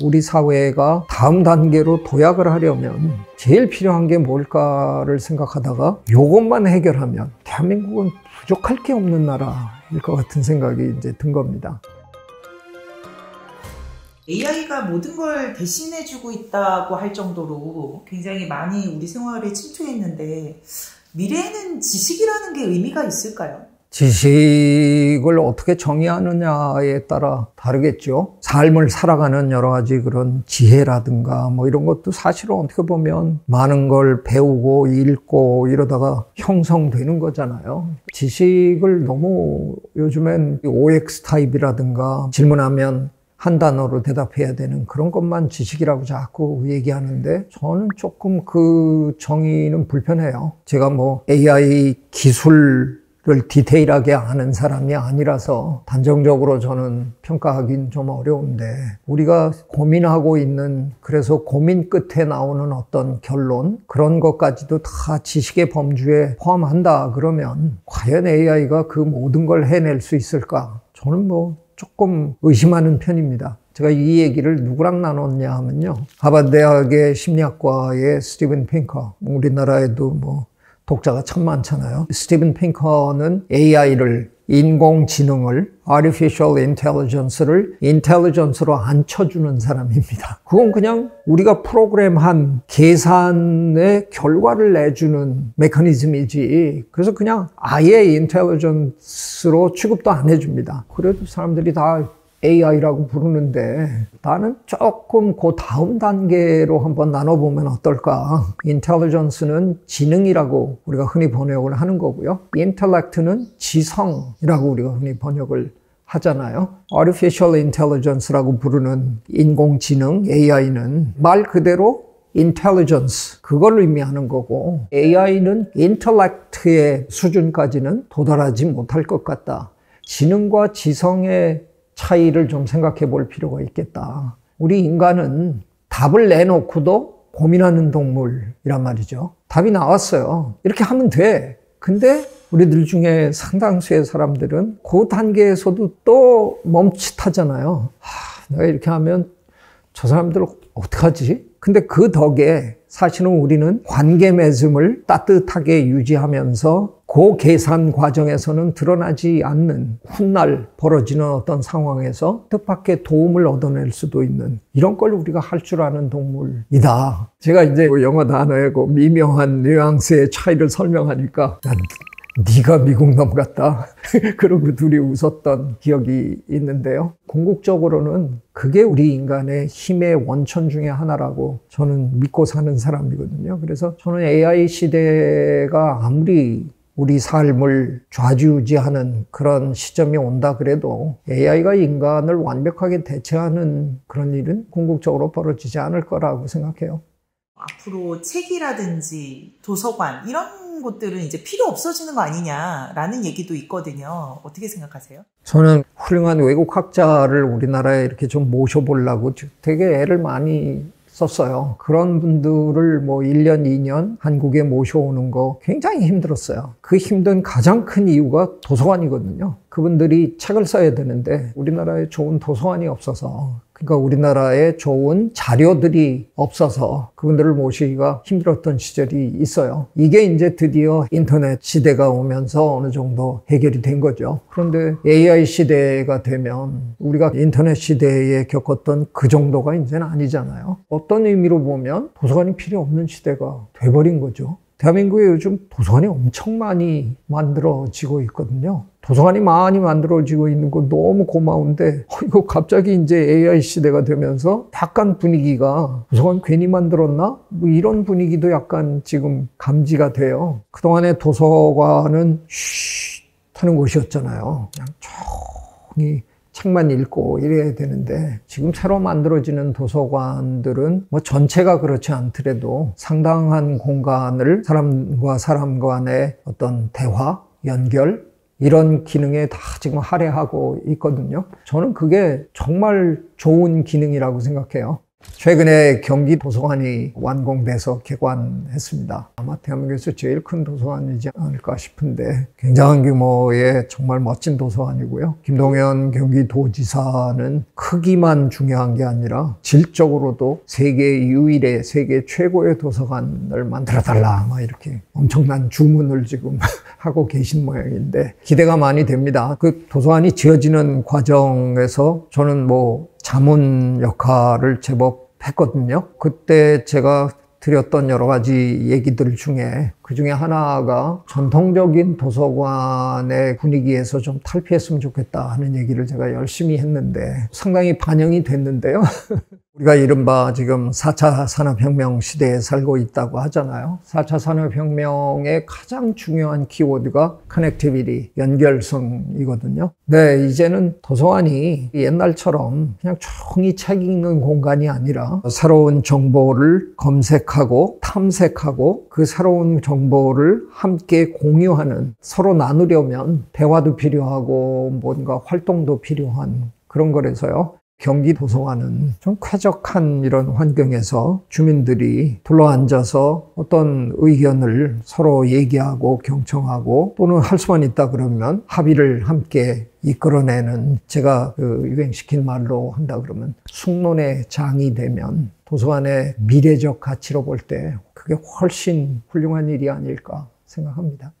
우리 사회가 다음 단계로 도약을 하려면 제일 필요한 게 뭘까를 생각하다가 이것만 해결하면 대한민국은 부족할 게 없는 나라일 것 같은 생각이 이제 든 겁니다. AI가 모든 걸 대신해주고 있다고 할 정도로 굉장히 많이 우리 생활에 침투했는데 미래에는 지식이라는 게 의미가 있을까요? 지식을 어떻게 정의하느냐에 따라 다르겠죠. 삶을 살아가는 여러 가지 그런 지혜라든가 뭐 이런 것도 사실은 어떻게 보면 많은 걸 배우고 읽고 이러다가 형성되는 거잖아요. 지식을 너무 요즘엔 OX 타입이라든가 질문하면 한 단어로 대답해야 되는 그런 것만 지식이라고 자꾸 얘기하는데 저는 조금 그 정의는 불편해요. 제가 뭐 AI 기술을 디테일하게 아는 사람이 아니라서 단정적으로 저는 평가하기는 좀 어려운데 우리가 고민하고 있는 그래서 고민 끝에 나오는 어떤 결론 그런 것까지도 다 지식의 범주에 포함한다 그러면 과연 AI가 그 모든 걸 해낼 수 있을까? 저는 뭐 조금 의심하는 편입니다. 제가 이 얘기를 누구랑 나눴냐 하면요. 하버드 대학의 심리학과의 스티븐 핑커, 우리나라에도 뭐 독자가 참 많잖아요. 스티븐 핑커는 AI를 인공지능을 Artificial Intelligence를 인텔리전스로 앉혀주는 사람입니다. 그건 그냥 우리가 프로그램한 계산의 결과를 내주는 메커니즘이지 그래서 그냥 아예 인텔리전스로 취급도 안 해줍니다. 그래도 사람들이 다 AI라고 부르는데 나는 조금 그 다음 단계로 한번 나눠보면 어떨까. 인텔리전스는 지능이라고 우리가 흔히 번역을 하는 거고요. 인텔렉트는 지성이라고 우리가 흔히 번역을 하잖아요. Artificial Intelligence라고 부르는 인공지능 AI는 말 그대로 intelligence 그걸 의미하는 거고 AI는 intellect의 수준까지는 도달하지 못할 것 같다. 지능과 지성의 차이를 좀 생각해 볼 필요가 있겠다. 우리 인간은 답을 내놓고도 고민하는 동물이란 말이죠. 답이 나왔어요. 이렇게 하면 돼. 근데 우리들 중에 상당수의 사람들은 그 단계에서도 또 멈칫하잖아요. 내가 이렇게 하면 저 사람들 어떡하지? 근데 그 덕에 사실은 우리는 관계 맺음을 따뜻하게 유지하면서 그 계산 과정에서는 드러나지 않는 훗날 벌어지는 어떤 상황에서 뜻밖의 도움을 얻어낼 수도 있는 이런 걸 우리가 할 줄 아는 동물이다. 제가 이제 영어 단어의 그 미묘한 뉘앙스의 차이를 설명하니까 난 네가 미국 놈 같다. 그러고 둘이 웃었던 기억이 있는데요. 궁극적으로는 그게 우리 인간의 힘의 원천 중에 하나라고 저는 믿고 사는 사람이거든요. 그래서 저는 AI 시대가 아무리 우리 삶을 좌지우지하는 그런 시점이 온다 그래도 AI가 인간을 완벽하게 대체하는 그런 일은 궁극적으로 벌어지지 않을 거라고 생각해요. 앞으로 책이라든지 도서관 이런 곳들은 이제 필요 없어지는 거 아니냐라는 얘기도 있거든요. 어떻게 생각하세요? 저는 훌륭한 외국 학자를 우리나라에 이렇게 좀 모셔보려고 되게 애를 많이 썼어요. 그런 분들을 뭐 1년, 2년 한국에 모셔오는 거 굉장히 힘들었어요. 그 힘든 가장 큰 이유가 도서관이거든요. 그분들이 책을 써야 되는데 우리나라에 좋은 도서관이 없어서 그러니까 우리나라에 좋은 자료들이 없어서 그분들을 모시기가 힘들었던 시절이 있어요. 이게 이제 드디어 인터넷 시대가 오면서 어느 정도 해결이 된 거죠. 그런데 AI 시대가 되면 우리가 인터넷 시대에 겪었던 그 정도가 이제는 아니잖아요. 어떤 의미로 보면 도서관이 필요 없는 시대가 돼버린 거죠. 대한민국에 요즘 도서관이 엄청 많이 만들어지고 있거든요. 도서관이 많이 만들어지고 있는 거 너무 고마운데 이거 갑자기 이제 AI 시대가 되면서 약간 분위기가 도서관 괜히 만들었나? 뭐 이런 분위기도 약간 지금 감지가 돼요. 그동안에 도서관은 쉬 하는 곳이었잖아요. 그냥 조용히 책만 읽고 이래야 되는데 지금 새로 만들어지는 도서관들은 뭐 전체가 그렇지 않더라도 상당한 공간을 사람과 사람 간의 어떤 대화, 연결 이런 기능에 다 지금 할애하고 있거든요. 저는 그게 정말 좋은 기능이라고 생각해요. 최근에 경기 도서관이 완공돼서 개관했습니다. 아마 대한민국에서 제일 큰 도서관이지 않을까 싶은데 굉장한 규모의 정말 멋진 도서관이고요. 김동연 경기도지사는 크기만 중요한 게 아니라 질적으로도 세계 유일의 세계 최고의 도서관을 만들어달라 막 이렇게 엄청난 주문을 지금 하고 계신 모양인데 기대가 많이 됩니다. 그 도서관이 지어지는 과정에서 저는 자문 역할을 제법 했거든요. 그때 제가 드렸던 여러 가지 얘기들 중에 그 중에 하나가 전통적인 도서관의 분위기에서 좀 탈피했으면 좋겠다 하는 얘기를 제가 열심히 했는데 상당히 반영이 됐는데요. 우리가 이른바 지금 4차 산업혁명 시대에 살고 있다고 하잖아요. 4차 산업혁명의 가장 중요한 키워드가 커넥티비티, 연결성이거든요. 네, 이제는 도서관이 옛날처럼 그냥 조용히 책 읽는 공간이 아니라 새로운 정보를 검색하고 탐색하고 그 새로운 정보를 함께 공유하는, 서로 나누려면 대화도 필요하고 뭔가 활동도 필요한 그런 거라서요. 경기 도서관은 좀 쾌적한 이런 환경에서 주민들이 둘러앉아서 어떤 의견을 서로 얘기하고 경청하고 또는 할 수만 있다 그러면 합의를 함께 이끌어내는, 제가 유행시킨 말로 한다 그러면 숙론의 장이 되면 도서관의 미래적 가치로 볼 때 그게 훨씬 훌륭한 일이 아닐까 생각합니다.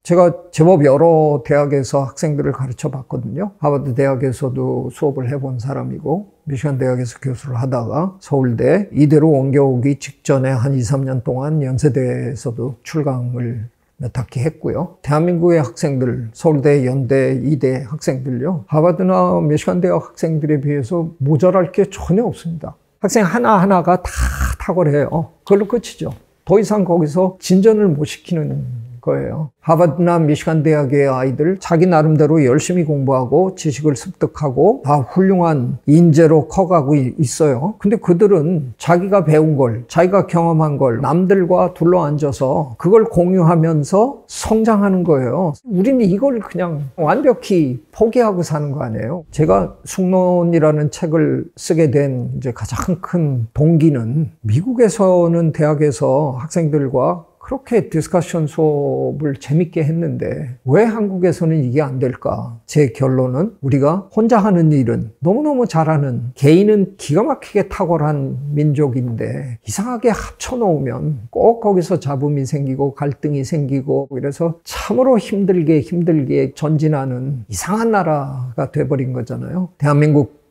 제가 제법 여러 대학에서 학생들을 가르쳐 봤거든요. 하버드 대학에서도 수업을 해본 사람이고 미시간 대학에서 교수를 하다가 서울대, 이대로 옮겨오기 직전에 한 2, 3년 동안 연세대에서도 출강을 몇 학기 했고요. 대한민국의 학생들, 서울대, 연대, 이대 학생들요, 하버드나 미시간 대학 학생들에 비해서 모자랄 게 전혀 없습니다. 학생 하나하나가 다 탁월해요. 그걸로 끝이죠. 더 이상 거기서 진전을 못 시키는 거예요. 하버드나 미시간 대학의 아이들 자기 나름대로 열심히 공부하고 지식을 습득하고 다 훌륭한 인재로 커가고 있어요. 근데 그들은 자기가 배운 걸, 자기가 경험한 걸 남들과 둘러앉아서 그걸 공유하면서 성장하는 거예요. 우리는 이걸 그냥 완벽히 포기하고 사는 거 아니에요. 제가 숙론이라는 책을 쓰게 된 이제 가장 큰 동기는, 미국에서는 대학에서 학생들과 그렇게 디스커션 수업을 재밌게 했는데 왜 한국에서는 이게 안 될까? 제 결론은 우리가 혼자 하는 일은 너무너무 잘하는, 개인은 기가 막히게 탁월한 민족인데 이상하게 합쳐놓으면 꼭 거기서 잡음이 생기고 갈등이 생기고, 그래서 참으로 힘들게 전진하는 이상한 나라가 돼버린 거잖아요. 대한민국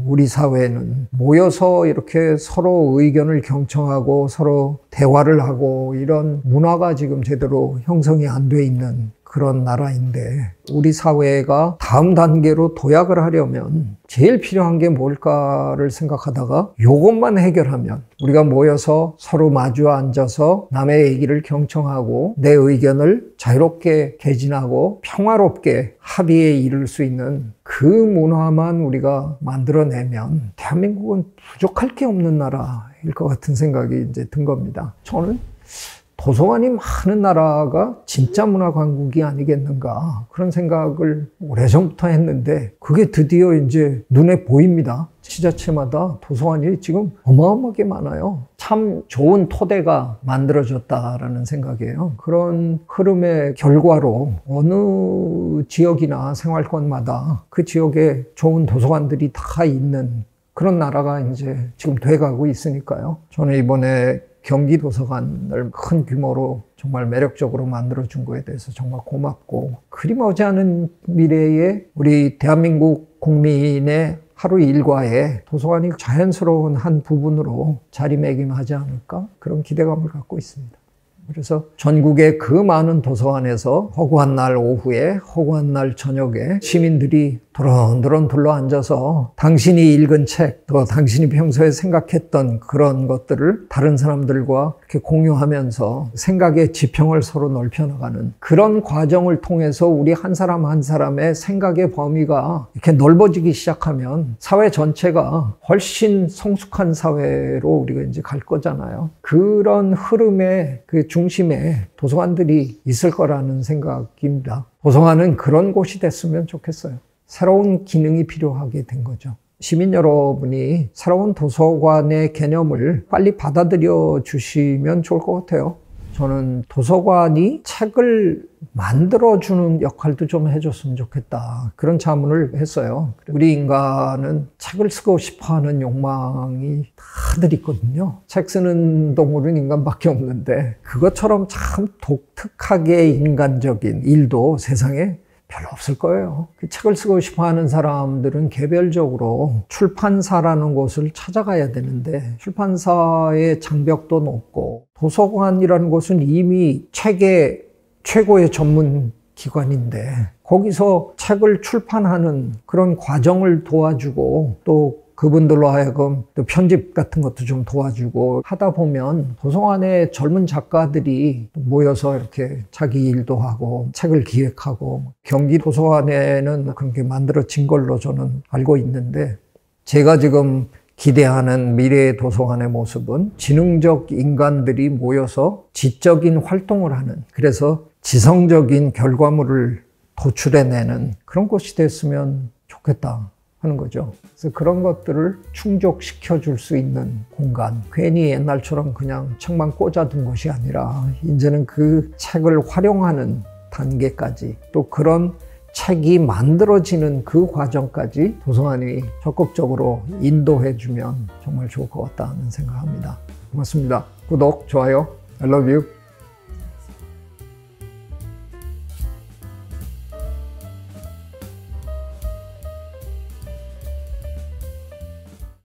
우리 사회는 모여서 이렇게 서로 의견을 경청하고 서로 대화를 하고 이런 문화가 지금 제대로 형성이 안 돼 있는 그런 나라인데, 우리 사회가 다음 단계로 도약을 하려면 제일 필요한 게 뭘까를 생각하다가 이것만 해결하면, 우리가 모여서 서로 마주 앉아서 남의 얘기를 경청하고 내 의견을 자유롭게 개진하고 평화롭게 합의에 이를 수 있는 그 문화만 우리가 만들어내면 대한민국은 부족할 게 없는 나라일 것 같은 생각이 이제 든 겁니다. 저는 도서관이 많은 나라가 진짜 문화 강국이 아니겠는가, 그런 생각을 오래전부터 했는데 그게 드디어 이제 눈에 보입니다. 지자체마다 도서관이 지금 어마어마하게 많아요. 참 좋은 토대가 만들어졌다라는 생각이에요. 그런 흐름의 결과로 어느 지역이나 생활권마다 그 지역에 좋은 도서관들이 다 있는 그런 나라가 이제 지금 돼가고 있으니까요. 저는 이번에 경기도서관을 큰 규모로 정말 매력적으로 만들어준 거에 대해서 정말 고맙고, 그리 머지않은 미래에 우리 대한민국 국민의 하루 일과에 도서관이 자연스러운 한 부분으로 자리매김하지 않을까, 그런 기대감을 갖고 있습니다. 그래서 전국의 그 많은 도서관에서 허구한 날 오후에, 허구한 날 저녁에 시민들이 도런도런 둘러앉아서 당신이 읽은 책, 또 당신이 평소에 생각했던 그런 것들을 다른 사람들과 이렇게 공유하면서 생각의 지평을 서로 넓혀나가는 그런 과정을 통해서 우리 한 사람 한 사람의 생각의 범위가 이렇게 넓어지기 시작하면 사회 전체가 훨씬 성숙한 사회로 우리가 이제 갈 거잖아요. 그런 흐름의 그 중심에 도서관들이 있을 거라는 생각입니다. 도서관은 그런 곳이 됐으면 좋겠어요. 새로운 기능이 필요하게 된 거죠. 시민 여러분이 새로운 도서관의 개념을 빨리 받아들여 주시면 좋을 것 같아요. 저는 도서관이 책을 만들어주는 역할도 좀 해줬으면 좋겠다. 그런 자문을 했어요. 우리 인간은 책을 쓰고 싶어하는 욕망이 다들 있거든요. 책 쓰는 동물은 인간밖에 없는데 그것처럼 참 독특하게 인간적인 일도 세상에 별로 없을 거예요. 그 책을 쓰고 싶어하는 사람들은 개별적으로 출판사라는 곳을 찾아가야 되는데 출판사의 장벽도 높고 도서관이라는 곳은 이미 책의 최고의 전문 기관인데 거기서 책을 출판하는 그런 과정을 도와주고 또 그분들로 하여금 또 편집 같은 것도 좀 도와주고 하다 보면 도서관에 젊은 작가들이 모여서 이렇게 자기 일도 하고 책을 기획하고 경기 도서관에는 그런 게 만들어진 걸로 저는 알고 있는데 제가 지금 기대하는 미래의 도서관의 모습은 지능적 인간들이 모여서 지적인 활동을 하는 그래서 지성적인 결과물을 도출해내는 그런 곳이 됐으면 좋겠다 하는 거죠. 그래서 그런 것들을 충족시켜 줄 수 있는 공간. 괜히 옛날처럼 그냥 책만 꽂아둔 것이 아니라 이제는 그 책을 활용하는 단계까지 또 그런 책이 만들어지는 그 과정까지 도서관이 적극적으로 인도해 주면 정말 좋을 것 같다는 생각합니다. 고맙습니다. 구독, 좋아요. I love you.